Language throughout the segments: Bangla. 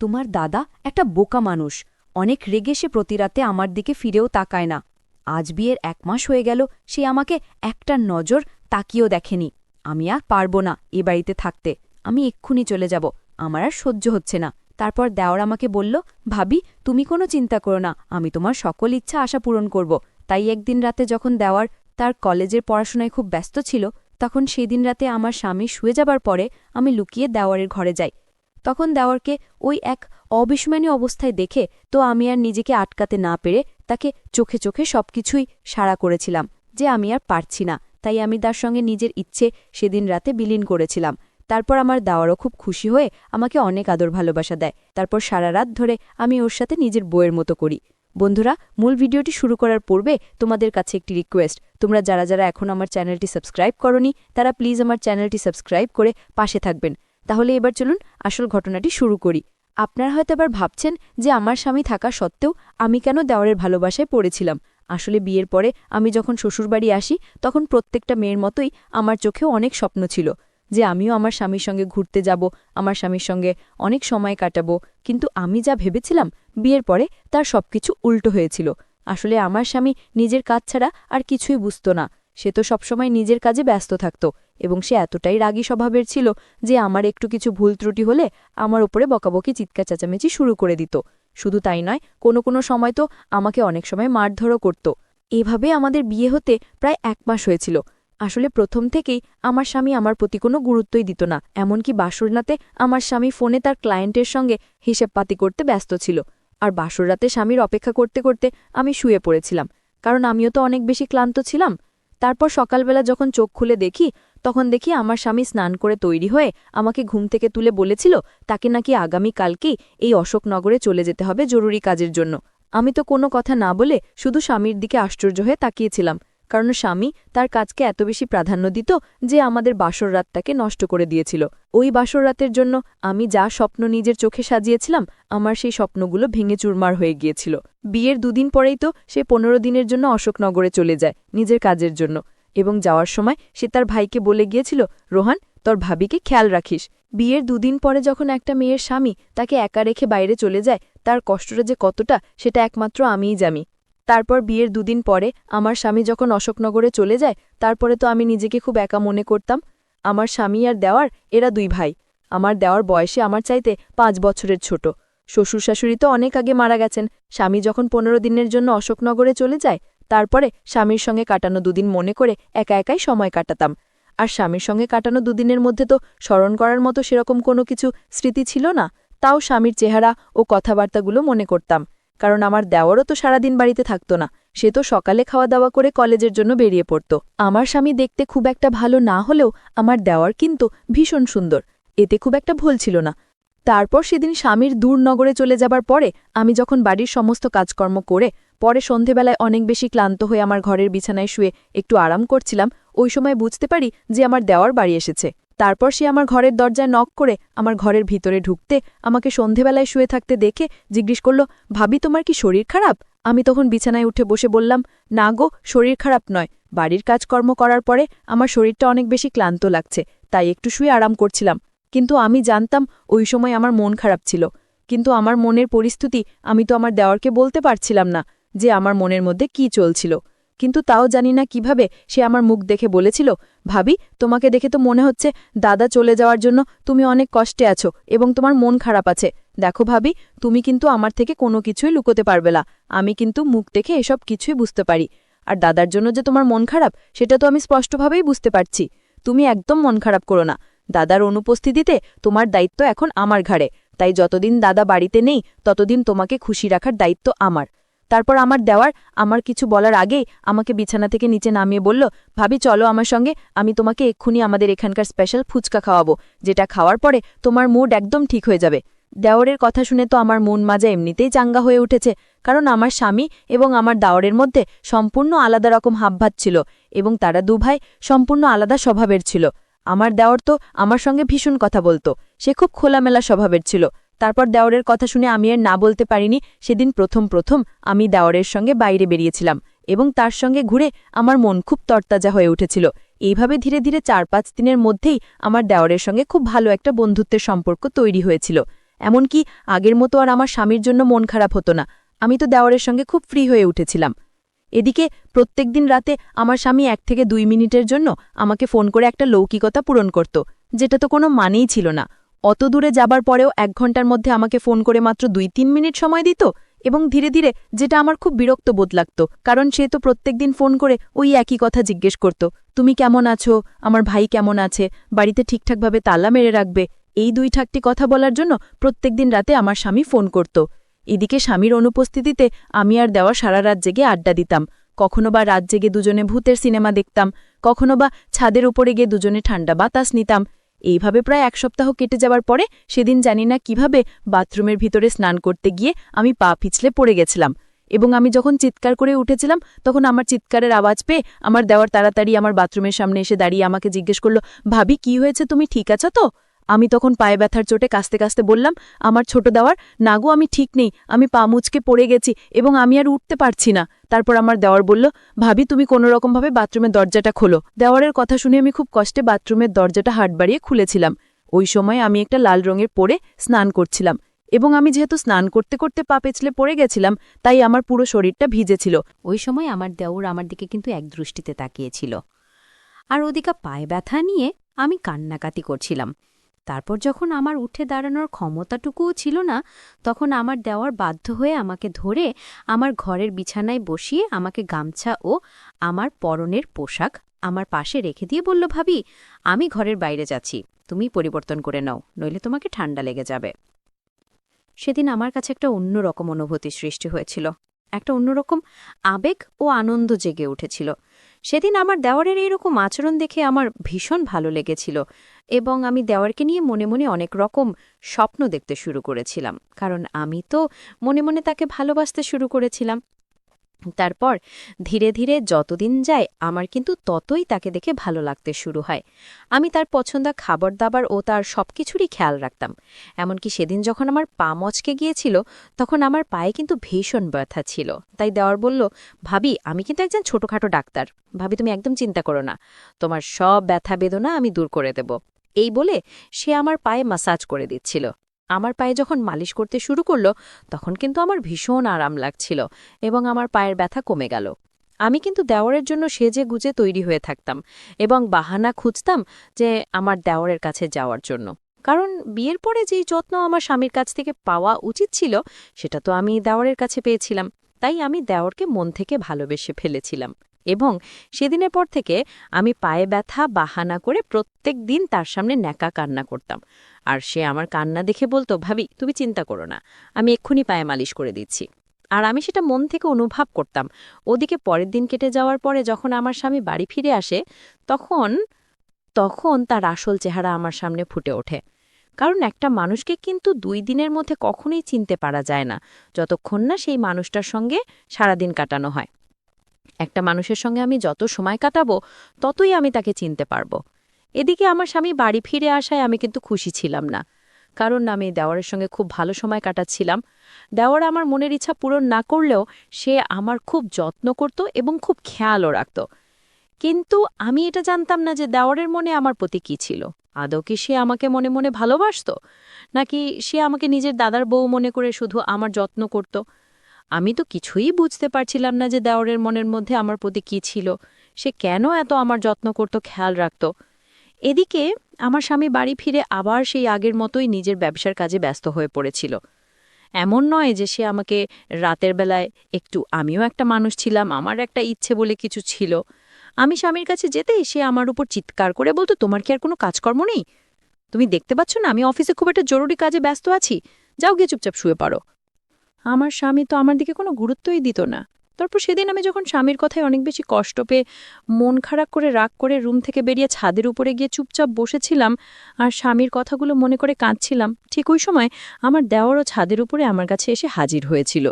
তোমার দাদা একটা বোকা মানুষ, অনেক রেগে সে প্রতিরাতে আমার দিকে ফিরেও তাকায় না। আজ বিয়ের 1 মাস হয়ে গেল, সে আমাকে একটা নজর তাকিয়েও দেখেনি। আমি আর পারব না এ বাড়িতে থাকতে, আমি এক্ষুনি চলে যাব, আমার আর সহ্য হচ্ছে না। তারপর দেওর আমাকে বলল, ভাবি তুমি কোনো চিন্তা করো না, আমি তোমার সকল ইচ্ছা আশা পূরণ করব। তাই একদিন রাতে যখন দেওয়ার তার কলেজের পড়াশোনায় খুব ব্যস্ত ছিল, তখন সেদিন রাতে আমার স্বামী শুয়ে যাবার পরে আমি লুকিয়ে দেওয়ারের ঘরে যাই। তখন দেওয়ারকে ওই এক অবিস্মরণীয় অবস্থায় দেখে তো আমি আর নিজেকে আটকাতে না পেরে তাকে চোখে চোখে সবকিছুই সাড়া করেছিলাম যে আমি আর পারছি না। তাই আমি তার সঙ্গে নিজের ইচ্ছে সেদিন রাতে বিলীন করেছিলাম। তারপর আমার দেওয়ারও খুব খুশি হয়ে আমাকে অনেক আদর ভালোবাসা দেয়। তারপর সারা রাত ধরে আমি ওর সাথে নিজের বউয়ের মতো করি। বন্ধুরা, মূল ভিডিওটি শুরু করার পূর্বে তোমাদের কাছে একটি রিকোয়েস্ট, তোমরা যারা যারা এখন আমার চ্যানেলটি সাবস্ক্রাইব করনি তারা প্লিজ আমার চ্যানেলটি সাবস্ক্রাইব করে পাশে থাকবেন। তাহলে এবার চলুন আসল ঘটনাটি শুরু করি। আপনারা হয়তো আবার ভাবছেন যে আমার স্বামী থাকা সত্ত্বেও আমি কেন দেওয়ারের ভালোবাসায় পড়েছিলাম। আসলে বিয়ের পরে আমি যখন শ্বশুরবাড়ি আসি তখন প্রত্যেকটা মেয়ের মতোই আমার চোখেও অনেক স্বপ্ন ছিল যে আমিও আমার স্বামীর সঙ্গে ঘুরতে যাব, আমার স্বামীর সঙ্গে অনেক সময় কাটাবো। কিন্তু আমি যা ভেবেছিলাম বিয়ের পরে তার সবকিছু উল্টো হয়েছিল। আসলে আমার স্বামী নিজের কাজ ছাড়া আর কিছুই বুঝত না। সে তো সবসময় নিজের কাজে ব্যস্ত থাকত এবং সে এতটাই রাগী স্বভাবের ছিল যে আমার একটু কিছু ভুল ত্রুটি হলে আমার ওপরে বকাবকি চিৎকার চেঁচামেচি শুরু করে দিত। শুধু তাই নয়, কোনো কোনো সময় তো আমাকে অনেক সময় মারধরও করত। এভাবে আমাদের বিয়ে হতে প্রায় 1 মাস হয়েছিল। আসলে প্রথম থেকেই আমার স্বামী আমার প্রতি কোনো গুরুত্বই দিত না। এমনকি বাসর রাতে আমার স্বামী ফোনে তার ক্লায়েন্টের সঙ্গে হিসেবপাতি করতে ব্যস্ত ছিল। আর বাসর রাতে স্বামীর অপেক্ষা করতে করতে আমি শুয়ে পড়েছিলাম, কারণ আমিও তো অনেক বেশি ক্লান্ত ছিলাম। তারপর সকালবেলা যখন চোখ খুলে দেখি তখন দেখি আমার স্বামী স্নান করে তৈরি হয়ে আমাকে ঘুম থেকে তুলে বলেছিল তাকে নাকি আগামী কালকেই এই অশোকনগরে চলে যেতে হবে জরুরি কাজের জন্য। আমি তো কোনো কথা না বলে শুধু স্বামীর দিকে আশ্চর্য হয়ে তাকিয়েছিলাম, কারণ স্বামী তার কাজকে এত বেশি প্রাধান্য দিত যে আমাদের বাসর রাতটাকে নষ্ট করে দিয়েছিল। ওই বাসর রাতের জন্য আমি যা স্বপ্ন নিজের চোখে সাজিয়েছিলাম আমার সেই স্বপ্নগুলো ভেঙে চুরমার হয়ে গিয়েছিল। বিয়ের 2 দিন পরেই তো সে 15 দিনের জন্য অশোকনগরে চলে যায় নিজের কাজের জন্য, এবং যাওয়ার সময় সে তার ভাইকে বলে গিয়েছিল, রোহান তোর ভাবিকে খেয়াল রাখিস। বিয়ের 2 দিন পরে যখন একটা মেয়ের স্বামী তাকে একা রেখে বাইরে চলে যায় তার কষ্টটা যে কতটা সেটা একমাত্র আমিই জানি। তারপর বিয়ের 2 দিন পরে আমার স্বামী যখন অশোকনগরে চলে যায় তারপরে তো আমি নিজেকে খুব একা মনে করতাম। আমার স্বামী আর দেওয়ার এরা 2 ভাই। আমার দেওয়ার বয়সে আমার চাইতে 5 বছরের ছোট। শ্বশুর শাশুড়ি তো অনেক আগে মারা গেছেন। স্বামী যখন 15 দিনের জন্য অশোকনগরে চলে যায় তারপরে স্বামীর সঙ্গে কাটানো 2 দিন মনে করে একা একাই সময় কাটাতাম। আর স্বামীর সঙ্গে কাটানো 2 দিনের মধ্যে তো স্মরণ করার মতো সেরকম কোনো কিছু স্মৃতি ছিল না, তাও স্বামীর চেহারা ও কথাবার্তাগুলো মনে করতাম। কারণ আমার দেওয়ারও তো সারাদিন বাড়িতে থাকতো না, সে তো সকালে খাওয়া দাওয়া করে কলেজের জন্য বেরিয়ে পড়ত। আমার স্বামী দেখতে খুব একটা ভালো না হলেও আমার দেওয়ার কিন্তু ভীষণ সুন্দর, এতে খুব একটা ভুল ছিল না। তারপর সেদিন স্বামীর দূর নগরে চলে যাবার পরে আমি যখন বাড়ির সমস্ত কাজকর্ম করে পরে সন্ধেবেলায় অনেক বেশি ক্লান্ত হয়ে আমার ঘরের বিছানায় শুয়ে একটু আরাম করছিলাম, ওই সময় বুঝতে পারি যে আমার দেওয়ার বাড়ি এসেছে। তারপর সে আমার ঘরের দরজায় নক করে আমার ঘরের ভিতরে ঢুকতে আমাকে সন্ধেবেলায় শুয়ে থাকতে দেখে জিজ্ঞেস করল, ভাবি তোমার কি শরীর খারাপ? আমি তখন বিছানায় উঠে বসে বললাম, না গো, শরীর খারাপ নয়, বাড়ির কাজকর্ম করার পরে আমার শরীরটা অনেক বেশি ক্লান্ত লাগছে, তাই একটু শুয়ে আরাম করছিলাম। কিন্তু আমি জানতাম ওই সময় আমার মন খারাপ ছিল, কিন্তু আমার মনের পরিস্থিতি আমি তো আমার দেওয়ারকে বলতে পারছিলাম না যে আমার মনের মধ্যে কি চলছিল। কিন্তু তাও জানি না কিভাবে সে আমার মুখ দেখে বলেছিল, ভাবি তোমাকে দেখে তো মনে হচ্ছে দাদা চলে যাওয়ার জন্য তুমি অনেক কষ্টে আছো এবং তোমার মন খারাপ আছে। দেখো ভাবি, তুমি কিন্তু আমার থেকে কোনো কিছুই লুকোতে পারবে না, আমি কিন্তু মুখ দেখে এসব কিছুই বুঝতে পারি। আর দাদার জন্য যে তোমার মন খারাপ সেটা তো আমি স্পষ্টভাবেই বুঝতে পারছি। তুমি একদম মন খারাপ করো না, দাদার অনুপস্থিতিতে তোমার দায়িত্ব এখন আমার ঘাড়ে, তাই যতদিন দাদা বাড়িতে নেই ততদিন তোমাকে খুশি রাখার দায়িত্ব আমার। তারপর আমার দেওয়ার আমার কিছু বলার আগেই আমাকে বিছানা থেকে নিচে নামিয়ে বলল, ভাবি চলো আমার সঙ্গে, আমি তোমাকে এক্ষুনি আমাদের এখানকার স্পেশাল ফুচকা খাওয়াবো, যেটা খাওয়ার পরে তোমার মুড একদম ঠিক হয়ে যাবে। দেওরের কথা শুনে তো আমার মন মাজা এমনিতেই চাঙ্গা হয়ে উঠেছে, কারণ আমার স্বামী এবং আমার দেওরের মধ্যে সম্পূর্ণ আলাদা রকম হাবভাত ছিল এবং তারা 2 ভাই সম্পূর্ণ আলাদা স্বভাবের ছিল। আমার দেওর তো আমার সঙ্গে ভীষণ কথা বলতো, সে খুব খোলামেলা স্বভাবের ছিল। তারপর দেওরের কথা শুনে আমি আর না বলতে পারিনি। সেদিন প্রথম আমি দেওরের সঙ্গে বাইরে বেরিয়েছিলাম এবং তার সঙ্গে ঘুরে আমার মন খুব তরতাজা হয়ে উঠেছিল। এইভাবে ধীরে ধীরে 4-5 দিনের মধ্যেই আমার দেওরের সঙ্গে খুব ভালো একটা বন্ধুত্বের সম্পর্ক তৈরি হয়েছিল। এমনকি আগের মতো আর আমার স্বামীর জন্য মন খারাপ হতো না। আমি তো দেওরের সঙ্গে খুব ফ্রি হয়ে উঠেছিলাম। এদিকে প্রত্যেকদিন রাতে আমার স্বামী 1 থেকে 2 মিনিটের জন্য আমাকে ফোন করে একটা লৌকিকতা পূরণ করত, যেটা তো কোনো মানেই ছিল না। অত দূরে যাবার পরেও 1 ঘন্টার মধ্যে আমাকে ফোন করে মাত্র 2-3 মিনিট সময় দিত, এবং ধীরে ধীরে, যেটা আমার খুব বিরক্ত বোধ লাগত, কারণ সে তো প্রত্যেকদিন ফোন করে ওই একই কথা জিজ্ঞেস করত, তুমি কেমন আছো, আমার ভাই কেমন আছে, বাড়িতে ঠিকঠাকভাবে তালা মেরে রাখবে। এই 2-3টি কথা বলার জন্য প্রত্যেকদিন রাতে আমার স্বামী ফোন করত। এদিকে স্বামীর অনুপস্থিতিতে আমি আর দেওয়া সারা রাত জেগে আড্ডা দিতাম। কখনো বা রাত জেগে দুজনে ভূতের সিনেমা দেখতাম, কখনো বা ছাদের উপরে গিয়ে দুজনে ঠান্ডা বাতাস নিতাম। এইভাবে প্রায় 1 সপ্তাহ কেটে যাওয়ার পরে সেদিন জানি না কিভাবে বাথরুমের ভিতরে স্নান করতে গিয়ে আমি পা পিছলে পড়ে গেছিলাম, এবং আমি যখন চিৎকার করে উঠেছিলাম তখন আমার চিৎকারের আওয়াজ পেয়ে আমার দেওয়ার তাড়াতাড়ি আমার বাথরুমের সামনে এসে দাঁড়িয়ে আমাকে জিজ্ঞেস করল, ভাবি কি হয়েছে, তুমি ঠিক আছো তো? আমি তখন পায়ে ব্যথার চোটে কাস্তে কাস্তে বললাম, আমার ছোট দেওয়ার, না গো আমি ঠিক নেই, আমি পা মুচকে পড়ে গেছি এবং আমি আর উঠতে পারছি না। তারপর আমার দেওয়ার বলল, ভাবি তুমি কোনোরকমভাবে বাথরুমের দরজাটা খোলো। দেওয়ারের কথা শুনে আমি খুব কষ্টে বাথরুমের দরজাটা হাত বাড়িয়ে খুলেছিলাম। ওই সময় আমি একটা লাল রঙের পরে স্নান করছিলাম, এবং আমি যেহেতু স্নান করতে করতে পা পেছলে পড়ে গেছিলাম, তাই আমার পুরো শরীরটা ভিজেছিল। ওই সময় আমার দেওর আমার দিকে কিন্তু একদৃষ্টিতে তাকিয়েছিল, আর ওদিকে পায়ে ব্যথা নিয়ে আমি কান্নাকাটি করছিলাম। তারপর যখন আমার উঠে দাঁড়ানোর ক্ষমতাটুকুও ছিল না, তখন আমার দেওয়ার বাধ্য হয়ে আমাকে ধরে আমার ঘরের বিছানায় বসিয়ে আমাকে গামছা ও আমার পরনের পোশাক আমার পাশে রেখে দিয়ে বলল, ভাবি আমি ঘরের বাইরে যাচ্ছি, তুমি পরিবর্তন করে নাও, নইলে তোমাকে ঠান্ডা লেগে যাবে। সেদিন আমার কাছে একটা অন্যরকম অনুভূতি সৃষ্টি হয়েছিল, একটা অন্যরকম আবেগ ও আনন্দ জেগে উঠেছিল। সেদিন আমার দেওয়ারের এইরকম আচরণ দেখে আমার ভীষণ ভালো লেগেছিল, এবং আমি দেওয়ারকে নিয়ে মনে মনে অনেক রকম স্বপ্ন দেখতে শুরু করেছিলাম, কারণ আমি তো মনে মনে তাকে ভালোবাসতে শুরু করেছিলাম। তারপর ধীরে ধীরে যতদিন যায় আমার কিন্তু ততই তাকে দেখে ভালো লাগতে শুরু হয়। আমি তার পছন্দ খাবার দাবার ও তার সবকিছুরই খেয়াল রাখতাম। এমনকি সেদিন যখন আমার পা মচকে গিয়েছিল, তখন আমার পায়ে কিন্তু ভীষণ ব্যথা ছিল। তাই দেওয়ার বলল, ভাবি আমি কিন্তু একজন ছোটখাটো ডাক্তার, ভাবি তুমি একদম চিন্তা করো না, তোমার সব ব্যথা বেদনা আমি দূর করে দেব। এই বলে সে আমার পায়ে মাসাজ করে দিচ্ছিল। আমার পায়ে যখন মালিশ করতে শুরু করলো, তখন কিন্তু আমার ভীষণ আরাম লাগছিল এবং আমার পায়ের ব্যথা কমে গেল। আমি কিন্তু দেওরের জন্য সেজে গুজে তৈরি হয়ে থাকতাম এবং বাহানা খুঁজতাম যে আমার দেওরের কাছে যাওয়ার জন্য, কারণ বিয়ের পরে যেই যত্ন আমার স্বামীর কাছ থেকে পাওয়া উচিত ছিল সেটা তো আমি দেওরের কাছে পেয়েছিলাম। তাই আমি দেওরকে মন থেকে ভালোবেসে ফেলেছিলাম, এবং সেদিনের পর থেকে আমি পায়ে ব্যথা বাহানা করে প্রত্যেক দিন তার সামনে ন্যাকা কান্না করতাম। আর সে আমার কান্না দেখে বলতো, ভাবি তুমি চিন্তা করো না, আমি এক্ষুনি পায়ে মালিশ করে দিচ্ছি। আর আমি সেটা মন থেকে অনুভব করতাম। ওদিকে পরের দিন কেটে যাওয়ার পরে যখন আমার স্বামী বাড়ি ফিরে আসে, তখন তখন তার আসল চেহারা আমার সামনে ফুটে ওঠে। কারণ একটা মানুষকে কিন্তু 2 দিনের মধ্যে কখনোই চিনতে পারা যায় না, যতক্ষণ না সেই মানুষটার সঙ্গে সারাদিন কাটানো হয়। একটা মানুষের সঙ্গে আমি যত সময় কাটাবো ততই আমি তাকে চিনতে পারবো। এদিকে আমার স্বামী বাড়ি ফিরে আসায় আমি কিন্তু খুশি ছিলাম না, কারণ আমি দেওয়ারের সঙ্গে খুব ভালো সময় কাটাচ্ছিলাম। দেওয়ার আমার মনের ইচ্ছা পূরণ না করলেও সে আমার খুব যত্ন করত এবং খুব খেয়ালও রাখত। কিন্তু আমি এটা জানতাম না যে দেওয়ারের মনে আমার প্রতি কী ছিল। আদৌ কি সে আমাকে মনে মনে ভালোবাসত, নাকি সে আমাকে নিজের দাদার বউ মনে করে শুধু আমার যত্ন করত? আমি তো কিছুই বুঝতে পারছিলাম না যে দেওরের মনের মধ্যে আমার প্রতি কী ছিল, সে কেন এত আমার যত্ন করত, খেয়াল রাখত। এদিকে আমার স্বামী বাড়ি ফিরে আবার সেই আগের মতোই নিজের ব্যবসার কাজে ব্যস্ত হয়ে পড়েছিল। এমন নয় যে সে আমাকে রাতের বেলায় একটু, আমিও একটা মানুষ ছিলাম, আমার একটা ইচ্ছে বলে কিছু ছিল। আমি স্বামীর কাছে যেতেই সে আমার উপর চিৎকার করে বলতো, তোমার কি আর কোনো কাজকর্ম নেই? তুমি দেখতে পাচ্ছ না আমি অফিসে খুব একটা জরুরি কাজে ব্যস্ত আছি, যাও গিয়ে চুপচাপ শুয়ে পড়ো। আমার স্বামী তো আমার দিকে কোনো গুরুত্বই দিত না। তারপর সেদিন আমি যখন স্বামীর কথায় অনেক বেশি কষ্ট পেয়ে মন খারাপ করে রাগ করে রুম থেকে বেরিয়ে ছাদের উপরে গিয়ে চুপচাপ বসেছিলাম আর স্বামীর কথাগুলো মনে করে কাঁদছিলাম, ঠিক ওই সময় আমার দেওরও ছাদের উপরে আমার কাছে এসে হাজির হয়েছিল,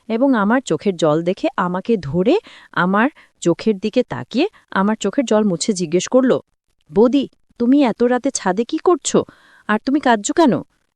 এবং আমার চোখের জল দেখে আমাকে ধরে আমার চোখের দিকে তাকিয়ে আমার চোখের জল মুছে জিজ্ঞেস করল, বৌদি তুমি এত রাতে ছাদে কি করছো, আর তুমি কাঁদছো কেন?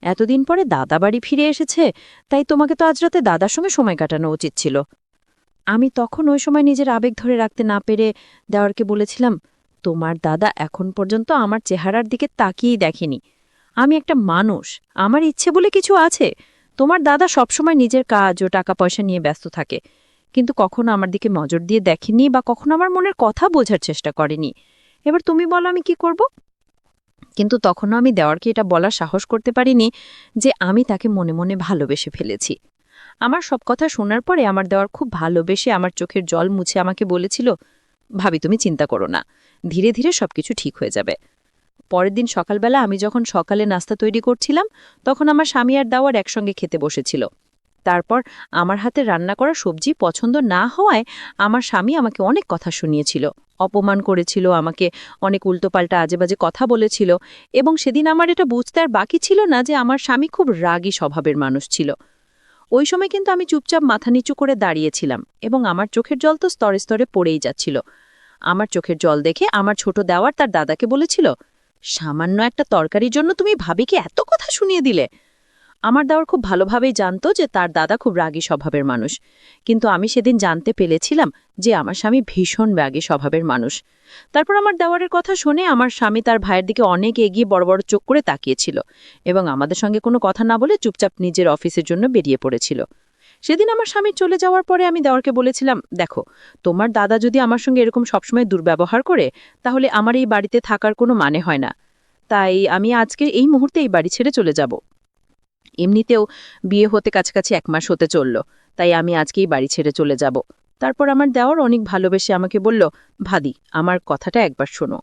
এতদিন পরে দাদা বাড়ি ফিরে এসেছে, তাই তোমাকে তো আজ রাতে দাদার সঙ্গে সময় কাটানো উচিত ছিল। আমি তখন ওই সময় নিজের আবেগ ধরে রাখতে না পেরে দেওয়ারকে বলেছিলাম, তোমার দাদা এখন পর্যন্ত আমার চেহারার দিকে তাকিয়েই দেখেনি, আমি একটা মানুষ, আমার ইচ্ছে বলে কিছু আছে। তোমার দাদা সবসময় নিজের কাজ ও টাকা পয়সা নিয়ে ব্যস্ত থাকে, কিন্তু কখনো আমার দিকে নজর দিয়ে দেখেনি বা কখনো আমার মনের কথা বোঝার চেষ্টা করেনি। এবার তুমি বলো আমি কি করব? কিন্তু তখনও আমি দেওয়ারকে এটা বলার সাহস করতে পারিনি যে আমি তাকে মনে মনে ভালোবেসে ফেলেছি। আমার সব কথা শোনার পরে আমার দেওয়ার খুব ভালোবেসে আমার চোখের জল মুছে আমাকে বলেছিল, ভাবি তুমি চিন্তা করো না, ধীরে ধীরে সবকিছু ঠিক হয়ে যাবে। পরের দিন সকালবেলা আমি যখন সকালে নাস্তা তৈরি করছিলাম, তখন আমার স্বামী আর দেওয়ার একসঙ্গে খেতে বসেছিল। তারপর আমার হাতে রান্না করা সবজি পছন্দ না হওয়ায় আমার স্বামী আমাকে অনেক কথা শুনিয়েছিল, অপমান করেছিল, আমাকে অনেক উল্টোপাল্টা আজেবাজে কথা বলেছিল। এবং সেদিন আমার এটা বুঝতে আর বাকি ছিল না যে আমার স্বামী খুব রাগী স্বভাবের মানুষ ছিল। ওই সময় কিন্তু আমি চুপচাপ মাথা নিচু করে দাঁড়িয়েছিলাম এবং আমার চোখের জল তো স্তরে স্তরে পড়েই যাচ্ছিল। আমার চোখের জল দেখে আমার ছোট দেওয়ার তার দাদাকে বলেছিল, সামান্য একটা তরকারির জন্য তুমি ভাবিকে এত কথা শুনিয়ে দিলে। আমার দেওয়ার খুব ভালোভাবেই জানতো যে তার দাদা খুব রাগী স্বভাবের মানুষ, কিন্তু আমি সেদিন জানতে পেরেছিলাম যে আমার স্বামী ভীষণ রাগী স্বভাবের মানুষ। তারপর আমার দেওয়ারের কথা শুনে আমার স্বামী তার ভাইয়ের দিকে অনেক এগিয়ে বড় বড় চোখ করে তাকিয়েছিল এবং আমাদের সঙ্গে কোনো কথা না বলে চুপচাপ নিজের অফিসের জন্য বেরিয়ে পড়েছিল। সেদিন আমার স্বামী চলে যাওয়ার পরে আমি দেওয়ারকে বলেছিলাম, দেখো, তোমার দাদা যদি আমার সঙ্গে এরকম সবসময় দুর্ব্যবহার করে, তাহলে আমার এই বাড়িতে থাকার কোনো মানে হয় না। তাই আমি আজকে এই মুহূর্তে এই বাড়ি ছেড়ে চলে যাব। এমনিতেও বিয়ে হতে কাছাকাছি 1 মাস হতে চলল, তাই আমি আজকেই বাড়ি ছেড়ে চলে যাব। তারপর আমার দেওয়ার অনেক ভালোবেসে আমাকে বলল, ভাদি আমার কথাটা একবার শোনো।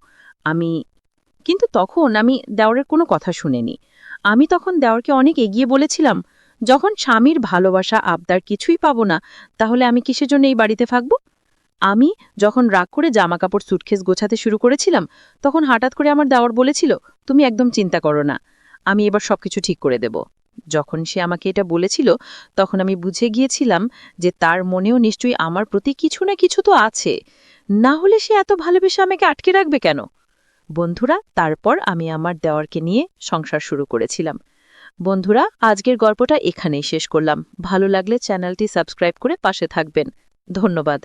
কিন্তু তখন আমি দেওয়ারের কোনো কথা শুনিনি। আমি তখন দেওয়ারকে অনেক এগিয়ে বলেছিলাম, যখন স্বামীর ভালোবাসা আবদার কিছুই পাবো না, তাহলে আমি কিসের জন্য এই বাড়িতে থাকব? আমি যখন রাগ করে জামাকাপড় সুটকেস গোছাতে শুরু করেছিলাম, তখন হঠাৎ করে আমার দেওয়ার বলেছিল, তুমি একদম চিন্তা করো না, আমি এবার সবকিছু ঠিক করে দেব। যখন সে আমাকে এটা বলেছিল, তখন আমি বুঝে গিয়েছিলাম যে তার মনেও নিশ্চয়ই আমার প্রতি কিছু না কিছু তো আছে, না হলে সে এত ভালোবেসে আমাকে আটকে রাখবে কেন? বন্ধুরা, তারপর আমি আমার দেওয়ারকে নিয়ে সংসার শুরু করেছিলাম। বন্ধুরা, আজকের গল্পটা এখানেই শেষ করলাম। ভালো লাগলে চ্যানেলটি সাবস্ক্রাইব করে পাশে থাকবেন। ধন্যবাদ।